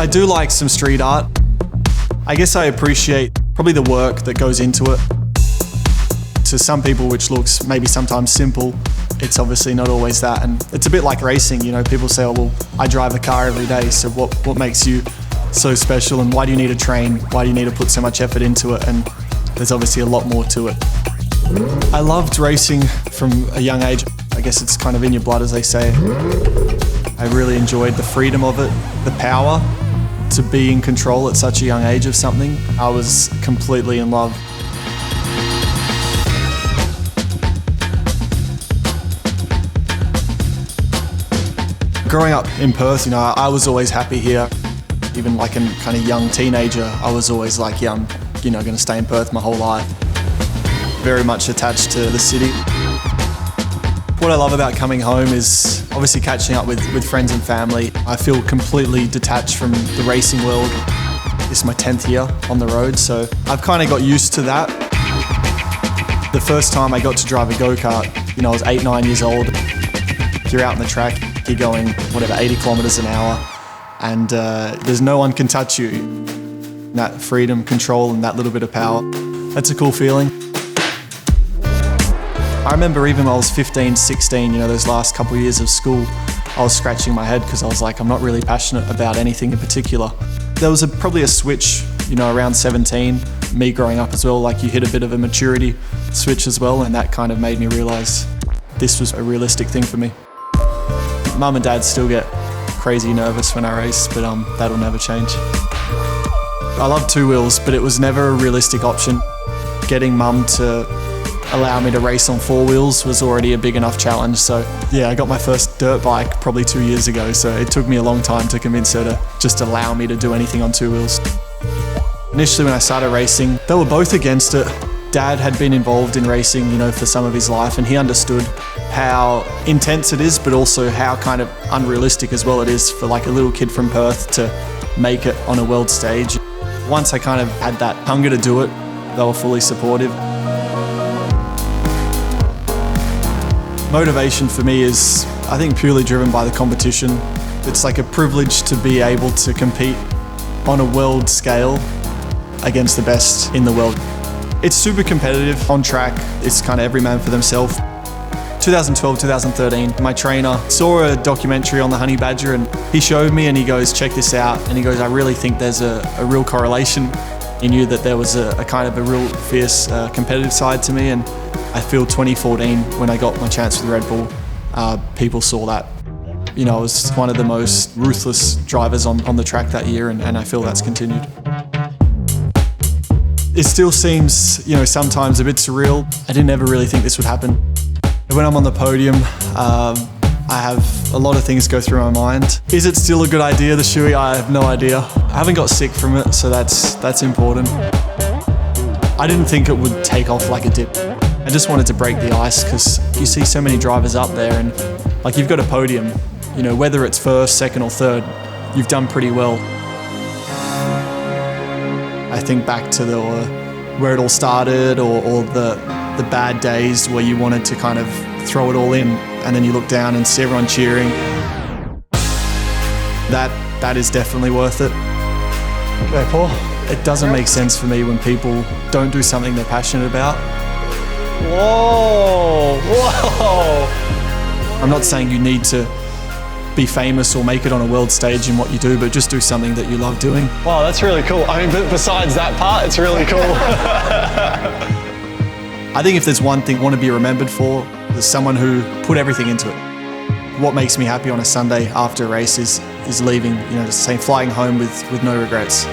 I do like some street art. I guess I appreciate probably the work that goes into it. To some people, which looks maybe sometimes simple, it's obviously not always that. And it's a bit like racing, you know, people say, oh, well, I drive a car every day, so what makes you so special, and why do you need to train? Why do you need to put so much effort into it? And there's obviously a lot more to it. I loved racing from a young age. I guess it's kind of in your blood, as they say. I really enjoyed the freedom of it, the power to be in control at such a young age of something. I was completely in love. Growing up in Perth, you know, I was always happy here. Even like a kind of young teenager, I was always like, yeah, I'm, you know, going to stay in Perth my whole life. Very much attached to the city. What I love about coming home is obviously catching up with friends and family. I feel completely detached from the racing world. This is my 10th year on the road, so I've kind of got used to that. The first time I got to drive a go-kart, you know, I was 8, 9 years old. You're out on the track, you're going, whatever, 80 kilometers an hour, and there's no one can touch you. That freedom, control, and that little bit of power, that's a cool feeling. I remember even when I was 15, 16, you know, those last couple of years of school, I was scratching my head because I was like, I'm not really passionate about anything in particular. There was probably a switch, you know, around 17, me growing up as well, like you hit a bit of a maturity switch as well, and that kind of made me realise this was a realistic thing for me. Mum and Dad still get crazy nervous when I race, but that'll never change. I love two wheels, but it was never a realistic option. Getting Mum to allow me to race on four wheels was already a big enough challenge. So yeah, I got my first dirt bike probably 2 years ago, so it took me a long time to convince her to just allow me to do anything on two wheels. Initially when I started racing, they were both against it. Dad had been involved in racing, you know, for some of his life, and he understood how intense it is, but also how kind of unrealistic as well it is for like a little kid from Perth to make it on a world stage. Once I kind of had that hunger to do it, they were fully supportive. Motivation for me is, I think, purely driven by the competition. It's like a privilege to be able to compete on a world scale against the best in the world. It's super competitive on track. It's kind of every man for themselves. 2012, 2013, my trainer saw a documentary on the honey badger, and he showed me and he goes, check this out. And he goes, I really think there's a real correlation. He knew that there was a kind of a real fierce competitive side to me, and I feel 2014, when I got my chance with Red Bull, people saw that. You know, I was one of the most ruthless drivers on the track that year, and I feel that's continued. It still seems, you know, sometimes a bit surreal. I didn't ever really think this would happen. When I'm on the podium, I have a lot of things go through my mind. Is it still a good idea, the shoey? I have no idea. I haven't got sick from it, so that's important. I didn't think it would take off like it did. I just wanted to break the ice because you see so many drivers up there, and like you've got a podium, you know, whether it's first, second or third, you've done pretty well. I think back to where it all started, or the bad days where you wanted to kind of throw it all in, and then you look down and see everyone cheering. That is definitely worth it. Okay, Paul. It doesn't make sense for me when people don't do something they're passionate about. Whoa, whoa. I'm not saying you need to be famous or make it on a world stage in what you do, but just do something that you love doing. Wow, that's really cool. I mean, besides that part, it's really cool. I think if there's one thing I want to be remembered for, there's someone who put everything into it. What makes me happy on a Sunday after a race is leaving, you know, just saying, flying home with no regrets.